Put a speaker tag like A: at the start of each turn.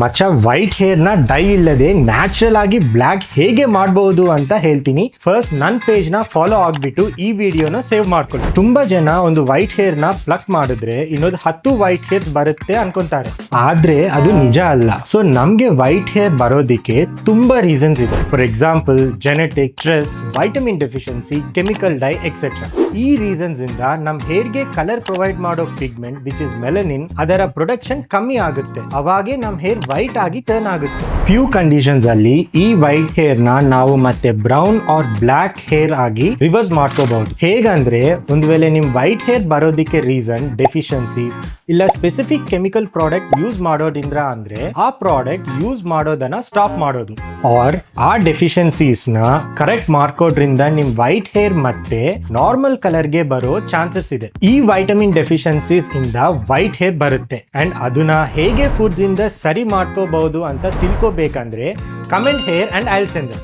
A: ಮಚ್ಚ white hair ನ dye ಇಲ್ಲದೆ ನ್ಯಾಚುರಲ್ ಆಗಿ ಬ್ಲಾಕ್ ಹೇಗೆ ಮಾಡಬಹುದು ಅಂತ ಹೇಳ್ತೀನಿ. ಫಸ್ಟ್ ನನ್ನ ಪೇಜ್ ನ ಫಾಲೋ ಆಗ್ಬಿಟ್ಟು ಈ ವಿಡಿಯೋನ ಸೇವ್ ಮಾಡ್ಕೊಳ್ಳಿ. ತುಂಬಾ ಜನ ಒಂದು ವೈಟ್ ಹೇರ್ ನ ಪ್ಲಕ್ ಮಾಡಿದ್ರೆ ಇನ್ನೊಂದು 10 ವೈಟ್ ಹೇರ್ ಬರುತ್ತೆ ಅನ್ಕೊಂತಾರೆ, ಆದ್ರೆ ಅದು ನಿಜ ಅಲ್ಲ. ಸೊ ನಮ್ಗೆ ವೈಟ್ ಹೇರ್ ಬರೋದಿಕ್ಕೆ ತುಂಬಾ ರೀಸನ್ಸ್ ಇದೆ. For example genetic, stress, vitamin deficiency, chemical dye etcetera. ಈ ರೀಸನ್ಸ್ ಇಂದ ನಮ್ ಹೇರ್ಗೆ ಕಲರ್ ಪ್ರೊವೈಡ್ ಮಾಡೋ ಪಿಗ್ಮೆಂಟ್ ವಿಚ್ ಇಸ್ ಮೆಲನಿನ್ ಅದರ ಪ್ರೊಡಕ್ಷನ್ ಕಮ್ಮಿ ಆಗುತ್ತೆ. ಅವಾಗೆ ನಮ್ ಹೇರ್ ವೈಟ್ ಆಗಿ ಟರ್ನ್ ಆಗುತ್ತೆ. ಫ್ಯೂ ಕಂಡೀಷನ್ಸ್ ಅಲ್ಲಿ ಈ ವೈಟ್ ಹೇರ್ ನ ನಾವು ಮತ್ತೆ ಬ್ರೌನ್ ಆರ್ ಬ್ಲಾಕ್ ಹೇರ್ ಆಗಿ ರಿವರ್ಸ್ ಮಾಡ್ಕೋಬಹುದು. ಹೇಗಂದ್ರೆ ಒಂದ್ ವೇಳೆ ನಿಮ್ ವೈಟ್ ಹೇರ್ ಬರೋದಿಕ್ಕೆ ರೀಸನ್ ಡೆಫಿಷಿಯನ್ಸೀಸ್ ಇಲ್ಲ ಸ್ಪೆಸಿಫಿಕ್ ಕೆಮಿಕಲ್ ಪ್ರಾಡಕ್ಟ್ ಯೂಸ್ ಮಾಡೋದ್ರಿಂದ ಅಂದ್ರೆ ಆ ಪ್ರಾಡಕ್ಟ್ ಯೂಸ್ ಮಾಡೋದನ್ನ ಸ್ಟಾಪ್ ಮಾಡೋದು, ಆರ್ ಆ ಡೆಫಿಷಿಯನ್ಸೀಸ್ ನ ಕರೆಕ್ಟ್ ಮಾಡ್ಕೋದ್ರಿಂದ ನಿಮ್ ವೈಟ್ ಹೇರ್ ಮತ್ತೆ ನಾರ್ಮಲ್ ಕಲರ್ ಗೆ ಬರೋ ಚಾನ್ಸಸ್ ಇದೆ. ಈ ವೈಟಮಿನ್ ಡೆಫಿಷಿಯನ್ಸೀಸ್ ಇಂದ ವೈಟ್ ಹೇರ್ ಬರುತ್ತೆ ಅಂಡ್ ಅದನ್ನ ಹೇಗೆ ಫುಡ್ಸ್ ಇಂದ ಸರಿ ಮಾಡ್ಕೋಬಹುದು ಅಂತ ತಿಳ್ಕೋಬೇಕಂದ್ರೆ comment here and I'll send.